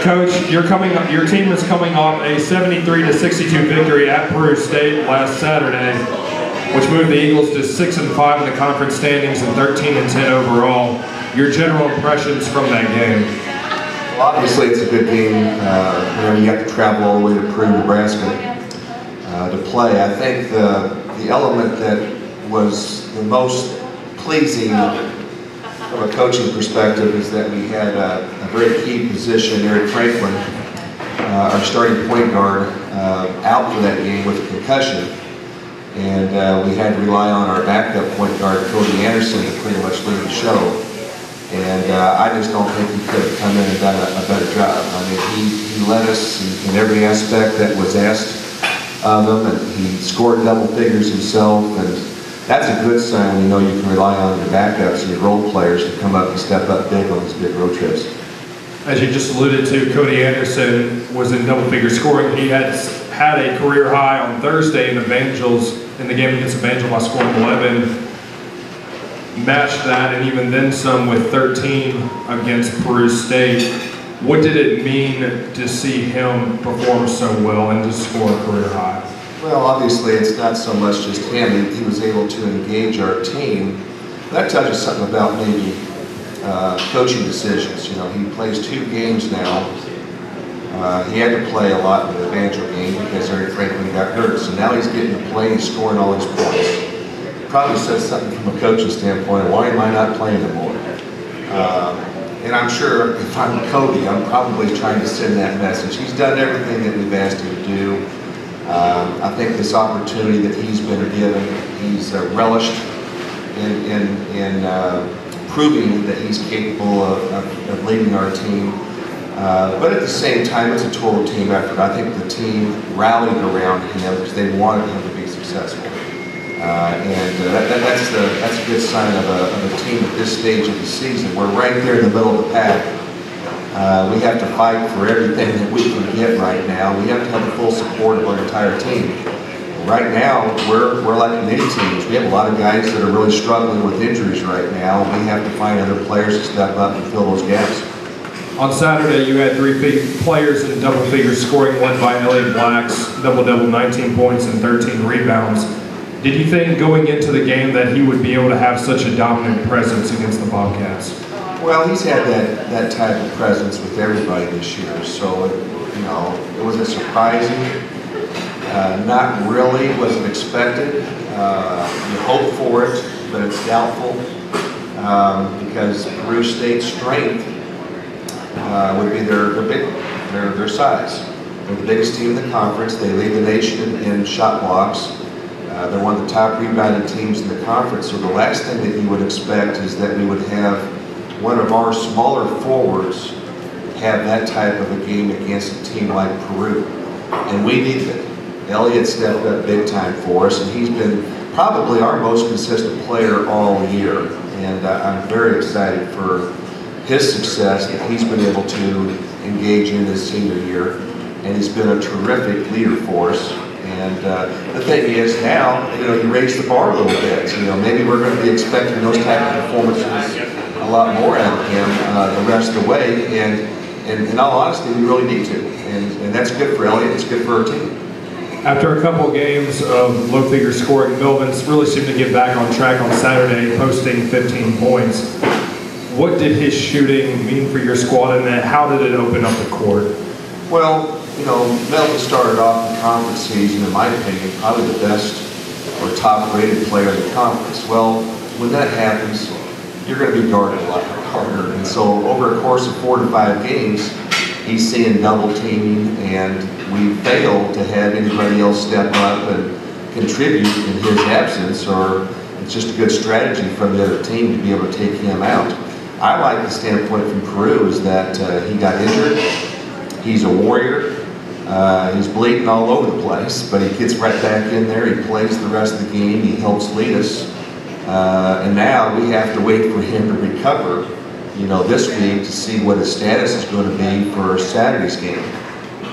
Coach, your team is coming off a 73-62 victory at Peru State last Saturday, which moved the Eagles to 6-5 in the conference standings and 13-10 overall. Your general impressions from that game? Well, obviously, it's a good game. You have to travel all the way to Peru, Nebraska to play. I think the element that was the most pleasing from a coaching perspective is that we had a very key position, Eric Franklin, our starting point guard, out for that game with a concussion. And we had to rely on our backup point guard, Cody Anderson, to pretty much lead the show. And I just don't think he could have come in and done a better job. I mean, he led us in every aspect that was asked of him, and he scored double figures himself. And that's a good sign when you know you can rely on your backups and your role players to come up and step up big on these big road trips. As you just alluded to, Cody Anderson was in double-figure scoring. He had a career high on Thursday in the game against Evangel by scoring 11. Matched that and even then some with 13 against Peru State. What did it mean to see him perform so well and to score a career high? Well, obviously it's not so much just him. He was able to engage our team. That tells you something about maybe coaching decisions. You know, he plays 2 games now. He had to play a lot in the Evangel game because Eric Franklin got hurt. So now he's getting to play and scoring all his points. Probably says something from a coaching standpoint. Why am I not playing him more? And I'm sure if I'm Cody, I'm probably trying to send that message. He's done everything that we've asked him to do. I think this opportunity that he's been given, he's relished in proving that he's capable of leading our team. But at the same time, it's a total team effort. I think the team rallied around him because they wanted him to be successful. That's a good sign of a team at this stage of the season. We're right there in the middle of the pack. We have to fight for everything that we can get right now. We have to have the full support of our entire team. Right now, we're like many teams. We have a lot of guys that are really struggling with injuries right now. We have to find other players to step up and fill those gaps. On Saturday, you had 3 players in double figures scoring, led by Elliott Black's double-double, 19 points and 13 rebounds. Did you think going into the game that he would be able to have such a dominant presence against the Bobcats? Well, he's had that type of presence with everybody this year, so you know, it wasn't surprising. Not really, wasn't expected. You hope for it, but it's doubtful because Peru State's strength would be their size. They're the biggest team in the conference. They lead the nation in shot blocks. They're one of the top rebounding teams in the conference. So the last thing that you would expect is that we would have one of our smaller forwards have that type of a game against a team like Peru. And we needed it. Elliott stepped up big time for us, and he's been probably our most consistent player all year. And I'm very excited for his success that he's been able to engage in his senior year. And he's been a terrific leader for us. And the thing is now, you know, you raise the bar a little bit. You know, maybe we're going to be expecting those type of performances a lot more out of him the rest of the way. And in all honesty, we really need to. And that's good for Elliott. It's good for our team. After a couple games of low-figure scoring, Melvin really seemed to get back on track on Saturday, posting 15 points. What did his shooting mean for your squad, and how did it open up the court? Well, you know, Melvin started off the conference season, in my opinion, probably the best or top-rated player in the conference. Well, when that happens, you're going to be guarded a lot harder. And so over a course of 4 to 5 games, he's seeing double teaming, and we failed to have anybody else step up and contribute in his absence, or it's just a good strategy from the other team to be able to take him out. I like the standpoint from Peru is that he got injured. He's a warrior. He's bleeding all over the place, but he gets right back in there. He plays the rest of the game. He helps lead us. And now we have to wait for him to recover, you know, this week to see what his status is going to be for Saturday's game.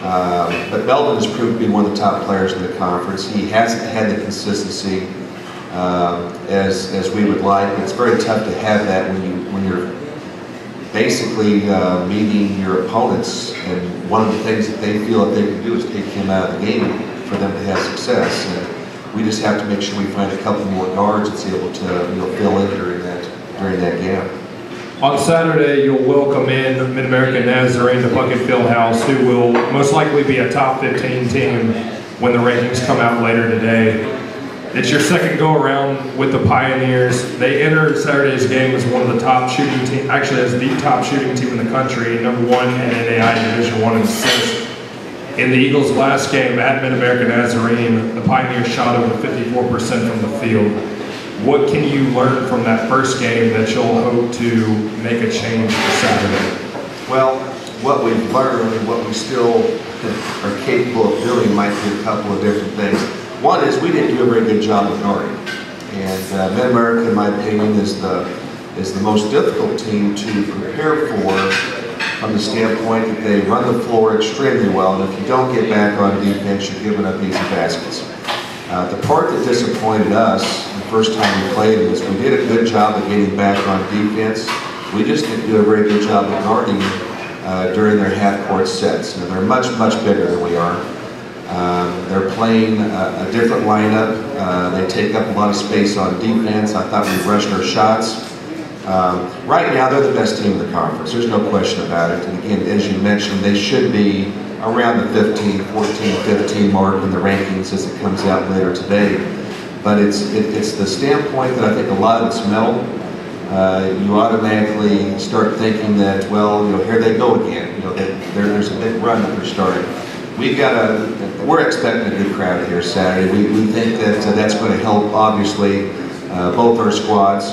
But Melvin has proved to be one of the top players in the conference. He hasn't had the consistency as we would like. It's very tough to have that when you're basically meeting your opponents, and one of the things that they feel that they can do is take him out of the game for them to have success. And we just have to make sure we find a couple more guards that's able to fill in during that gap. On Saturday, you'll welcome in Mid-America Nazarene to Puckett Fieldhouse, who will most likely be a top 15 team when the rankings come out later today. It's your second go-around with the Pioneers. They entered Saturday's game as one of the top shooting teams, actually as the top shooting team in the country, #1 in NAI Division I in assists. In the Eagles' last game at Mid-America Nazarene, the Pioneers shot over 54% from the field. What can you learn from that first game that you'll hope to make a change for Saturday? Well, what we've learned and what we still are capable of doing might be a couple of different things. One is we didn't do a very good job of guarding. And Mid-America, in my opinion, is the most difficult team to prepare for from the standpoint that they run the floor extremely well. And if you don't get back on defense, you're giving up easy baskets. The part that disappointed us the first time we played is we did a good job of getting back on defense. We just didn't do a very good job of guarding during their half-court sets. Now, they're much, much bigger than we are. They're playing a different lineup. They take up a lot of space on defense. I thought we rushed our shots. Right now, they're the best team in the conference. There's no question about it. And again, as you mentioned, they should be around the 15 mark in the rankings as it comes out later today. But it's the standpoint that I think a lot of it's mental. You automatically start thinking that, well, here they go again. There's a big run that they're starting. We're expecting a good crowd here Saturday. We think that that's going to help, obviously, both our squads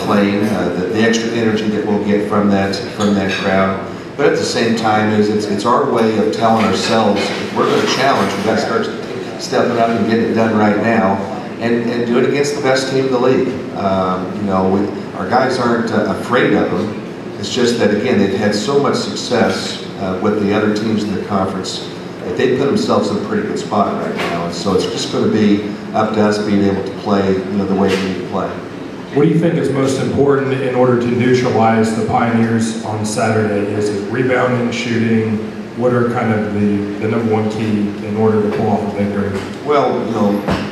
playing, the extra energy that we'll get from that crowd. But at the same time, it's our way of telling ourselves, if we're going to challenge, we've got to start stepping up and getting it done right now, and do it against the best team in the league. Our guys aren't afraid of them. It's just that, again, they've had so much success with the other teams in the conference that they put themselves in a pretty good spot right now. And so it's just going to be up to us being able to play the way we need to play. What do you think is most important in order to neutralize the Pioneers on Saturday? Is it rebounding, shooting? What are kind of the #1 key in order to pull off a victory? Well,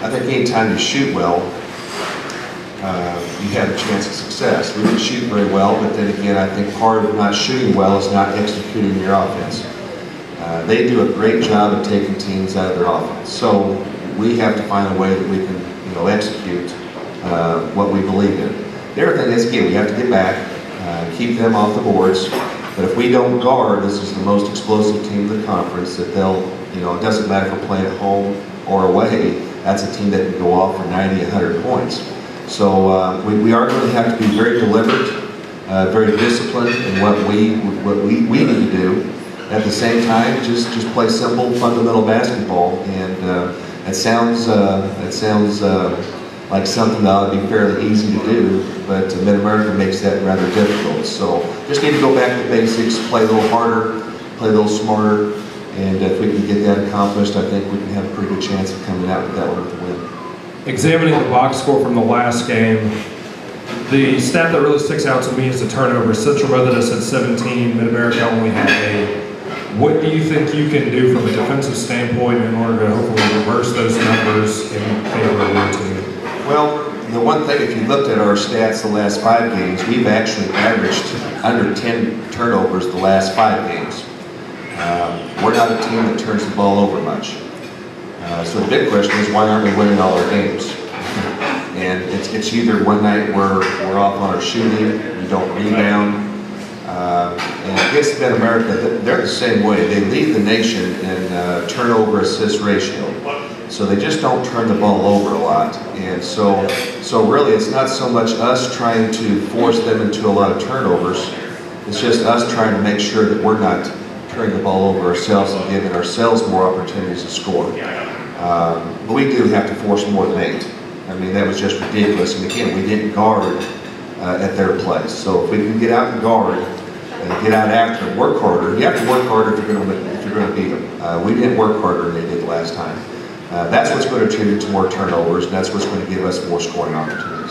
I think anytime you shoot well, you have a chance of success. We didn't shoot very well, but then again, I think part of not shooting well is not executing your offense. They do a great job of taking teams out of their offense. So we have to find a way that we can, execute what we believe in. The other thing is, again, we have to get back, keep them off the boards. But if we don't guard, this is the most explosive team in the conference that they'll, it doesn't matter if we're playing at home or away, that's a team that can go off for 90, 100 points. So we are going to have to be very deliberate, very disciplined in what we need to do. At the same time, just play simple, fundamental basketball, and it sounds like something that ought to be fairly easy to do, but Mid-America makes that rather difficult. So just need to go back to basics, play a little harder, play a little smarter, and if we can get that accomplished, I think we can have a pretty good chance of coming out with that one with a win. Examining the box score from the last game, the stat that really sticks out to me is the turnovers. Central Methodist had 17, Mid-America only had 8. What do you think you can do from a defensive standpoint in order to hopefully reverse those numbers in favor of your team? Well, the one thing, if you looked at our stats the last 5 games, we've actually averaged under 10 turnovers the last 5 games. We're not a team that turns the ball over much. So the big question is, why aren't we winning all our games? And it's either one night we're off on our shooting, we don't rebound. And against Mid-America, they're the same way. They lead the nation in turnover assist ratio. So they just don't turn the ball over a lot. And so really it's not so much us trying to force them into a lot of turnovers. It's just us trying to make sure that we're not turning the ball over ourselves and giving ourselves more opportunities to score. But we do have to force more than 8. I mean, that was just ridiculous. And again, we didn't guard at their place. So if we can get out and guard and get out after them, work harder. You have to work harder if you're going to beat them. We didn't work harder than they did last time. That's what's going to contribute to more turnovers, and that's what's going to give us more scoring opportunities.